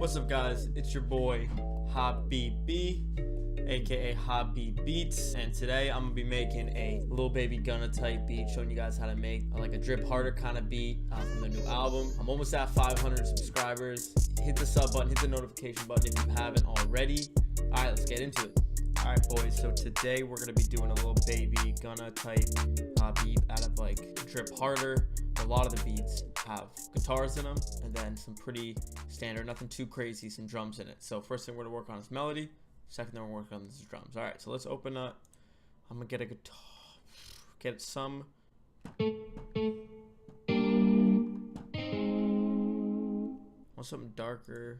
What's up, guys? It's your boy Hobby B, aka Hobby Beats, and today I'm gonna be making a little baby Gunna type beat, showing you guys how to make like a drip harder kind of beat from the new album. I'm almost at 500 subscribers. Hit the sub button, hit the notification button if you haven't already. All right, let's get into it. All right, boys. So today we're gonna be doing a little baby Gunna type beat out of like drip harder. A lot of the beats have guitars in them, and then some pretty standard, nothing too crazy, some drums in it. So first thing we're gonna work on is melody. Second thing we're working on is drums. All right, so let's open up. I'm gonna get a guitar, get some. Want something darker.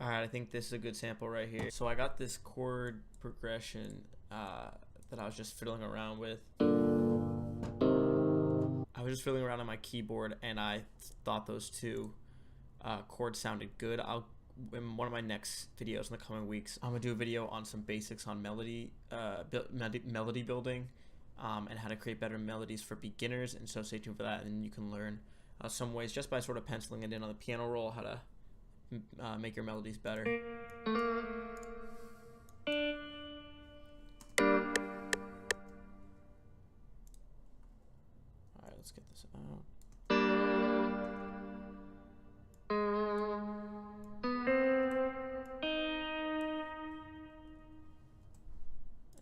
Alright, I think this is a good sample right here. So I got this chord progression that I was just fiddling around with. I was just fiddling around on my keyboard, and I thought those two chords sounded good. In one of my next videos in the coming weeks, I'm gonna do a video on some basics on melody building and how to create better melodies for beginners. And so stay tuned for that, and you can learn some ways just by sort of penciling it in on the piano roll how to make your melodies better. Alright, let's get this out.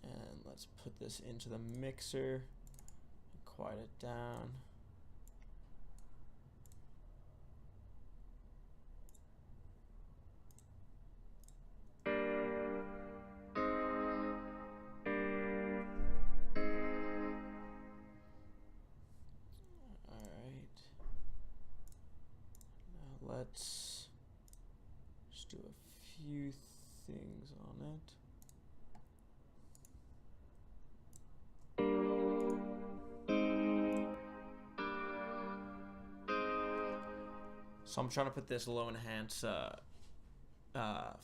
And let's put this into the mixer, quiet it down. Let's just do a few things on it. So I'm trying to put this low enhance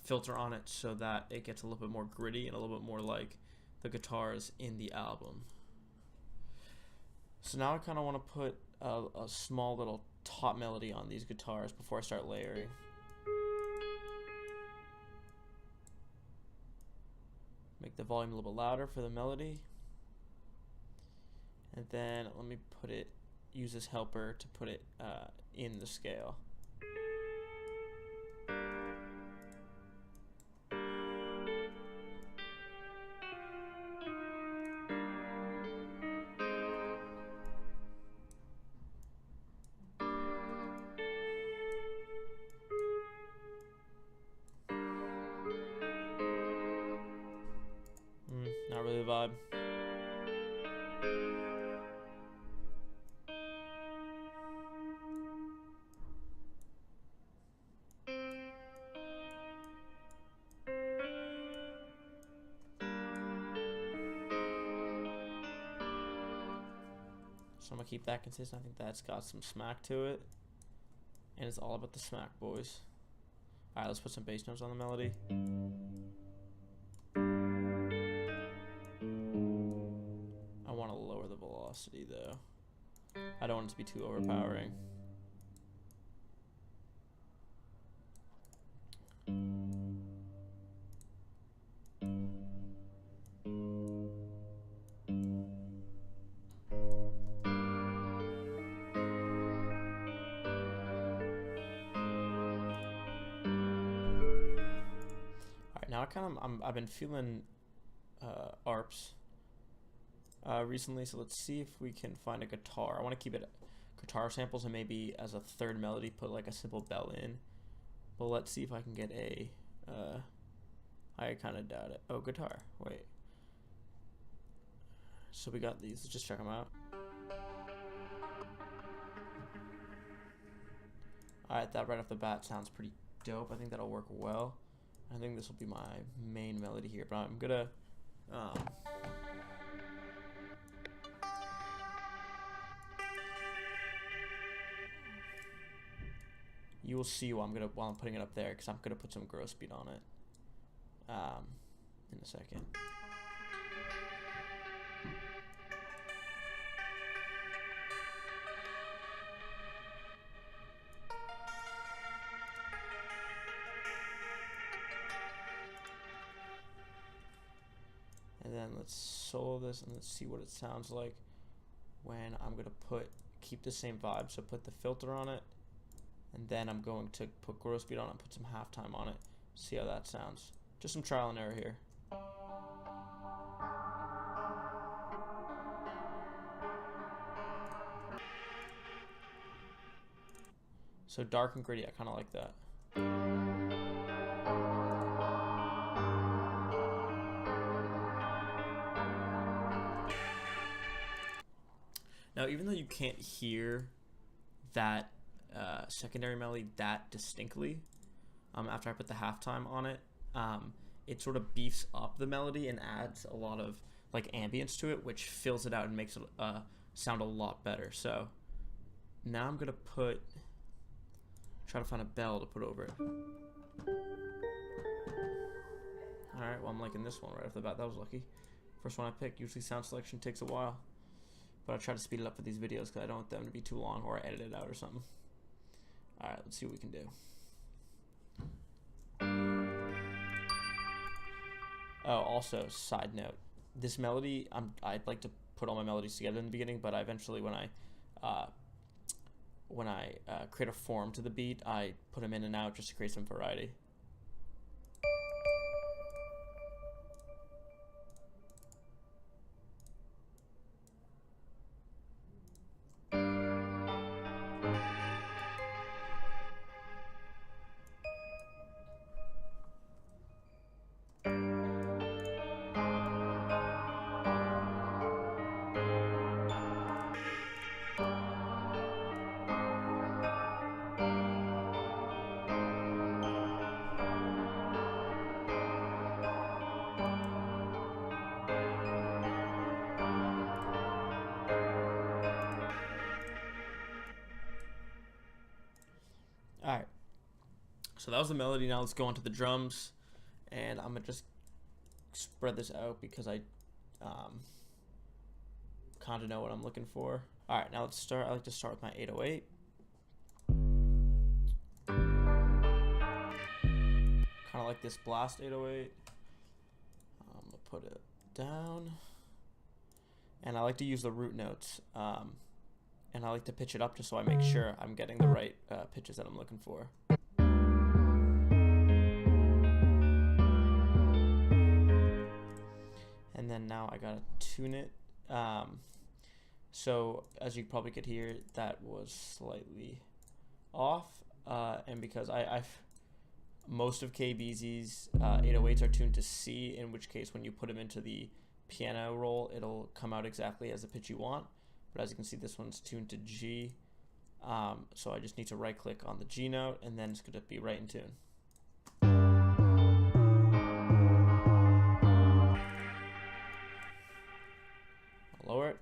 filter on it so that it gets a little bit more gritty and a little bit more like the guitars in the album. So now I kind of want to put a small little top melody on these guitars before I start layering. Make the volume a little bit louder for the melody. And then let me use this helper to put it in the scale. Not really the vibe. So I'm gonna keep that consistent. I think that's got some smack to it. And it's all about the smack, boys. Alright, let's put some bass notes on the melody. I want to lower the velocity though. I don't want it to be too overpowering. Alright, now I've been feeling ARPs recently, so let's see if we can find a guitar. I want to keep it guitar samples and maybe as a third melody put like a simple bell in, but let's see if I can get a I kind of doubt it. Oh, guitar, wait. So we got these, let's just check them out. Alright, that right off the bat sounds pretty dope. I think that'll work well. I think this will be my main melody here, but I'm gonna you will see while I'm putting it up there, because I'm gonna put some gross beat on it in a second. let's solo this and let's see what it sounds like when I'm gonna keep the same vibe. So put the filter on it, and then I'm going to put gross beat on it and put some halftime on it. See how that sounds. Just some trial and error here. So dark and gritty, I kind of like that. Now, even though you can't hear that secondary melody that distinctly, after I put the halftime on it, it sort of beefs up the melody and adds a lot of like ambience to it, which fills it out and makes it sound a lot better. So now I'm gonna try to find a bell to put over it. Alright, well I'm liking this one right off the bat. That was lucky. First one I picked. Usually sound selection takes a while, but I try to speed it up for these videos because I don't want them to be too long or I edit it out or something. Alright, let's see what we can do. Oh, also, side note, this melody, I'd like to put all my melodies together in the beginning, but I eventually, when I create a form to the beat, I put them in and out just to create some variety. Alright, so that was the melody. Now let's go on to the drums, and I'm gonna just spread this out because I kind of know what I'm looking for. Alright, now let's start. I like to start with my 808. Kind of like this blast 808. I'm gonna put it down, and I like to use the root notes. And I like to pitch it up just so I make sure I'm getting the right pitches that I'm looking for. And then now I gotta tune it. So as you probably could hear, that was slightly off. And because most of KBZ's 808s are tuned to C, in which case when you put them into the piano roll, it'll come out exactly as the pitch you want. But as you can see, this one's tuned to G. So I just need to right click on the G note, and then it's going to be right in tune. I'll lower it.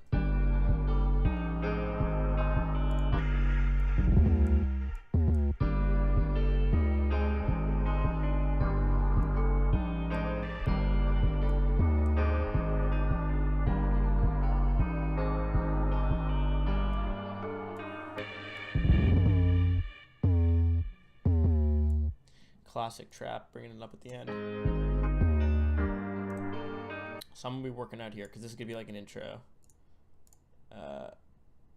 Classic trap, bringing it up at the end. So I'm gonna be working out here because this is gonna be like an intro,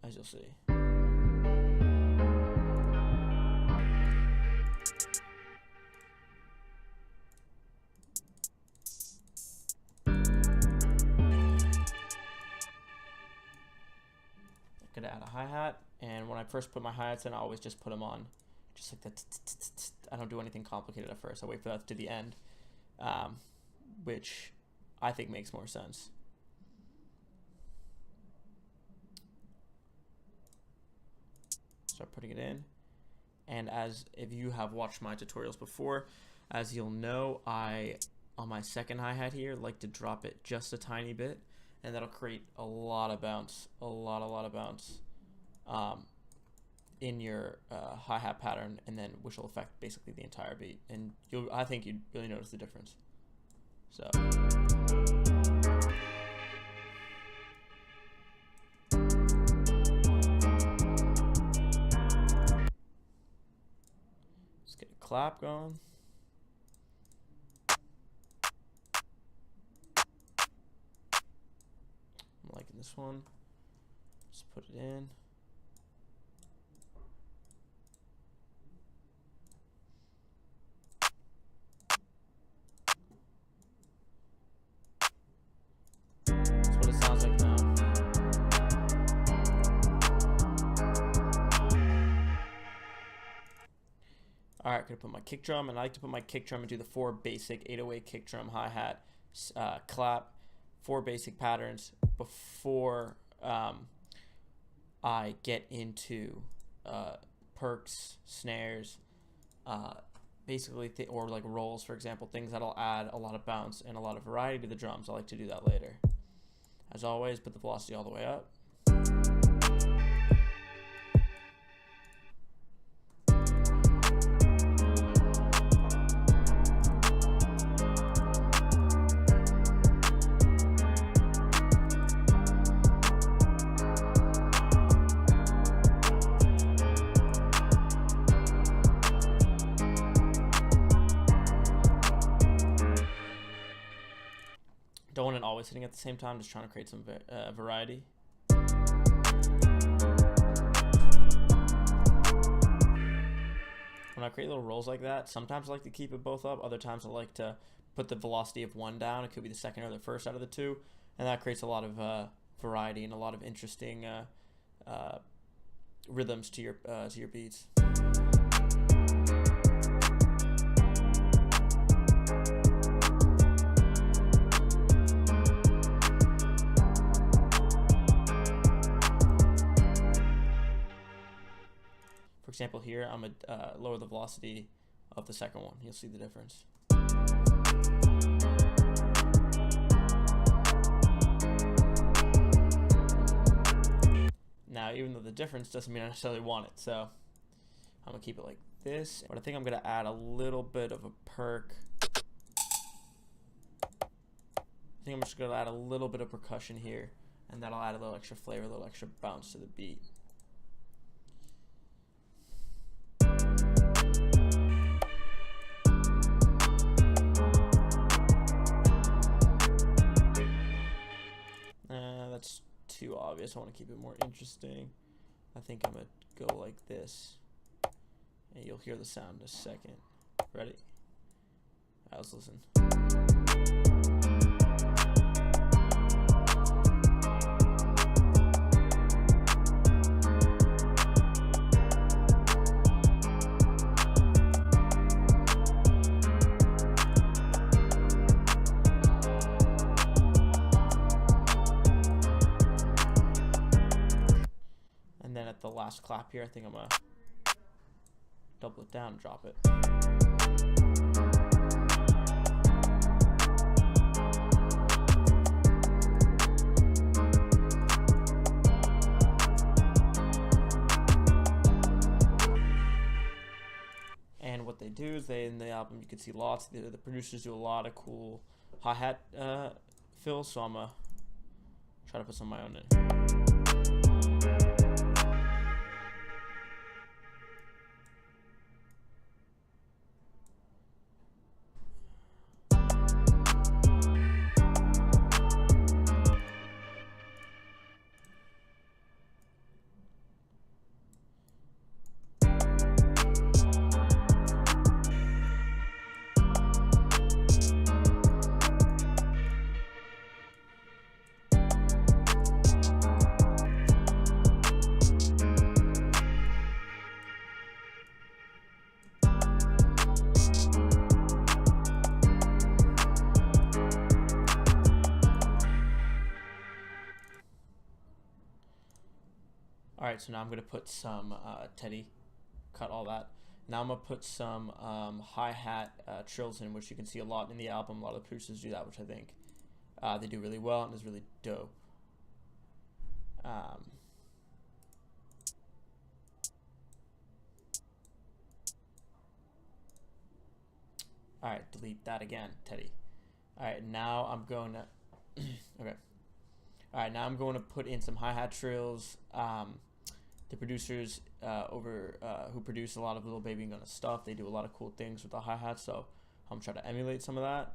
as you'll see. I'm gonna add a hi-hat, and when I first put my hi-hats in, I always just put them on just like that. I don't do anything complicated at first. I wait for that to the end, which I think makes more sense. Start putting it in, and if you have watched my tutorials before, as you'll know, I on my second hi-hat here like to drop it just a tiny bit, and that'll create a lot of bounce, a lot of bounce in your hi-hat pattern, and then which will affect basically the entire beat, and I think you'd really notice the difference. So let's get a clap going. using this one. Just put it in. That's what it sounds like now. Alright, gonna put my kick drum, and I like to put my kick drum and do the 4 basic 808 kick drum, hi-hat, clap, 4 basic patterns before I get into perks, snares, basically, or like rolls, for example, things that'll add a lot of bounce and a lot of variety to the drums. I like to do that later. As always, put the velocity all the way up. Don't want it always hitting at the same time, just trying to create some variety. When I create little rolls like that, sometimes I like to keep it both up, other times I like to put the velocity of one down. It could be the second or the first out of the two, and that creates a lot of variety and a lot of interesting rhythms to your beats. For example, here I'm gonna lower the velocity of the second one. You'll see the difference. Now, even though the difference doesn't mean I necessarily want it, so I'm gonna keep it like this. But I think I'm gonna add a little bit of a perk. I think I'm just gonna add a little bit of percussion here, and that'll add a little extra flavor, a little extra bounce to the beat. That's too obvious. I want to keep it more interesting. I think I'm gonna go like this, and you'll hear the sound in a second. Ready? All right, let's listen. Then at the last clap here, I think I'm gonna double it down and drop it. And what they do is in the album you can see lots. The producers do a lot of cool hi-hat fills, so I'm gonna try to put some of my own in. Alright, so now I'm going to put some Teddy, cut all that. Now I'm going to put some hi-hat trills in, which you can see a lot in the album. A lot of the producers do that, which I think they do really well and is really dope. Alright, delete that again, Teddy. Alright, now I'm going to... okay. Alright, now I'm going to put in some hi-hat trills. The producers who produce a lot of Lil Baby and Gunna stuff, they do a lot of cool things with the hi-hat, so I'm trying to emulate some of that.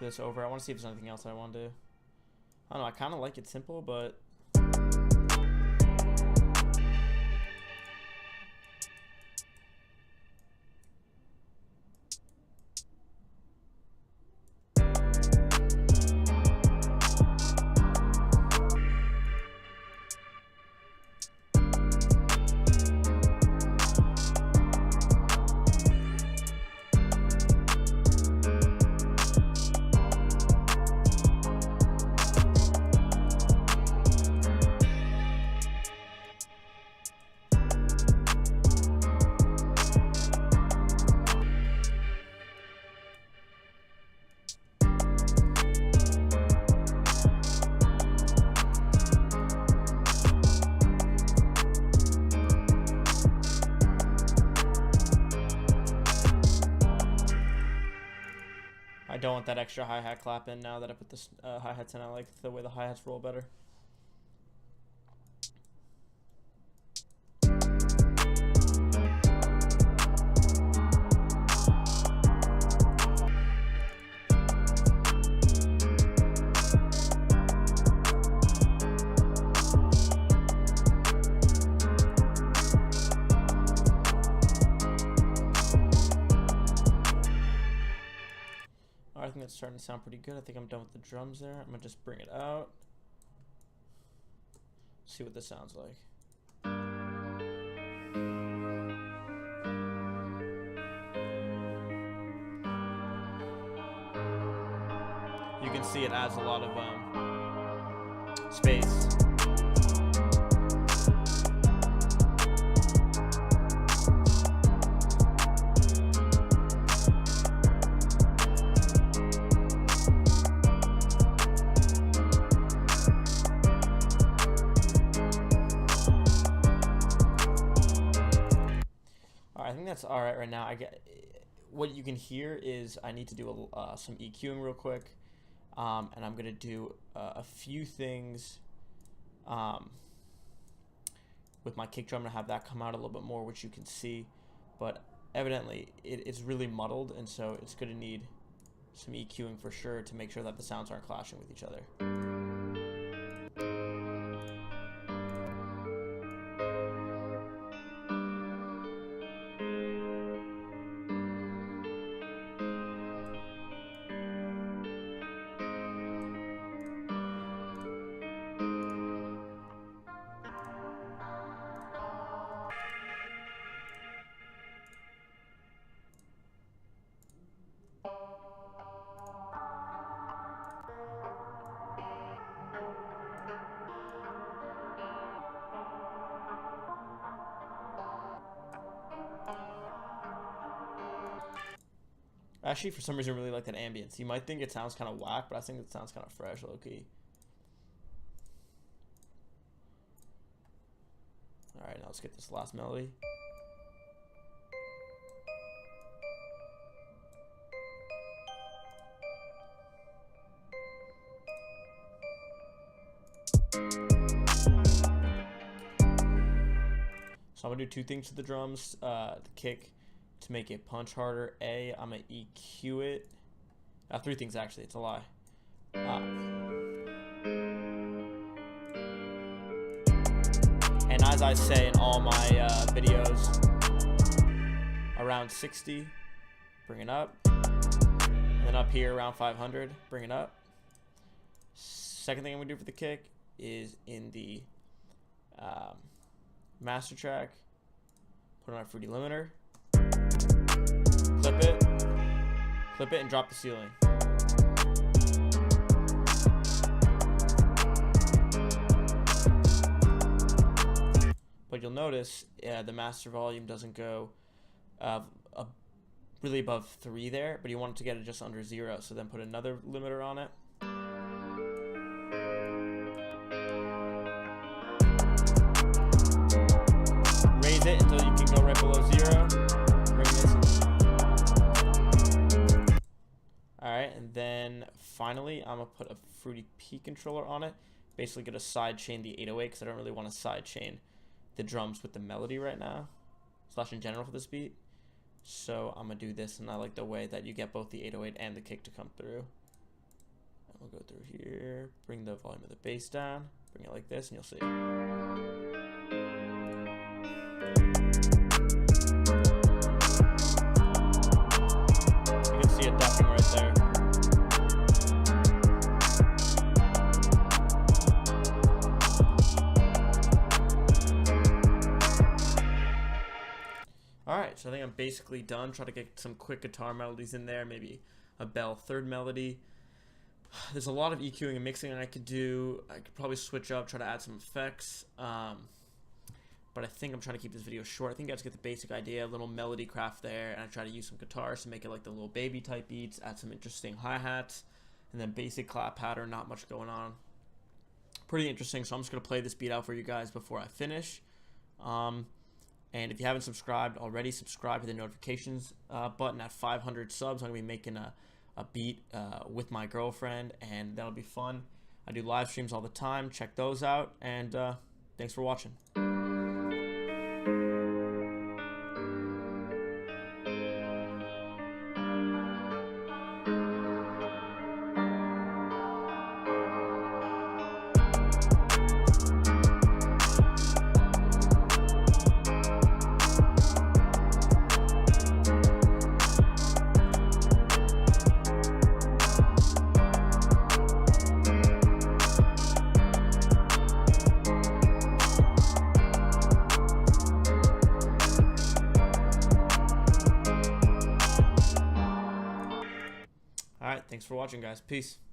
copy this over. I want to see if there's anything else I want to do. I don't know, I kind of like it simple, but I don't want that extra hi-hat clap in now that I put this hi-hats in. I like the way the hi-hats roll better. I think that's starting to sound pretty good. I think I'm done with the drums there. I'm gonna just bring it out. See what this sounds like. You can see it adds a lot of space. I think that's all right now. I get what you can hear is I need to do some EQing real quick, and I'm gonna do a few things with my kick drum to have that come out a little bit more, which you can see, but evidently it's really muddled, and so it's gonna need some EQing for sure to make sure that the sounds aren't clashing with each other. Actually, for some reason, I really like that ambience. You might think it sounds kind of whack, but I think it sounds kind of fresh, low-key. Alright, now let's get this last melody. So I'm going to do two things to the drums. The kick, to make it punch harder. I'm going to EQ it. Three things, actually. It's a lie. And as I say in all my videos, around 60, bring it up. And then up here around 500, bring it up. Second thing I'm going to do for the kick is in the master track, put on a fruity limiter, clip it, and drop the ceiling. But you'll notice the master volume doesn't go really above 3 there, but you want it to get it just under 0, so then put another limiter on it. Raise it until you can go right below 0. Bring this in. Alright, and then finally I'm going to put a Fruity P controller on it. Basically going to side chain the 808 because I don't really want to side chain the drums with the melody right now, slash in general for this beat. So I'm going to do this, and I like the way that you get both the 808 and the kick to come through. I'll go through here, bring the volume of the bass down, bring it like this, and you'll see. You can see it ducking right there. Alright, so I think I'm basically done. Try to get some quick guitar melodies in there, maybe a bell third melody. There's a lot of EQing and mixing I could do. I could probably switch up, try to add some effects. But I think I'm trying to keep this video short. I think you guys get the basic idea, a little melody craft there, and I try to use some guitars to make it like the little baby type beats, add some interesting hi-hats, and then basic clap pattern, not much going on. Pretty interesting, so I'm just going to play this beat out for you guys before I finish. And if you haven't subscribed already, subscribe to the notifications button. At 500 subs, I'm going to be making a beat with my girlfriend, and that'll be fun. I do live streams all the time. Check those out, and thanks for watching. Alright, thanks for watching, guys. Peace.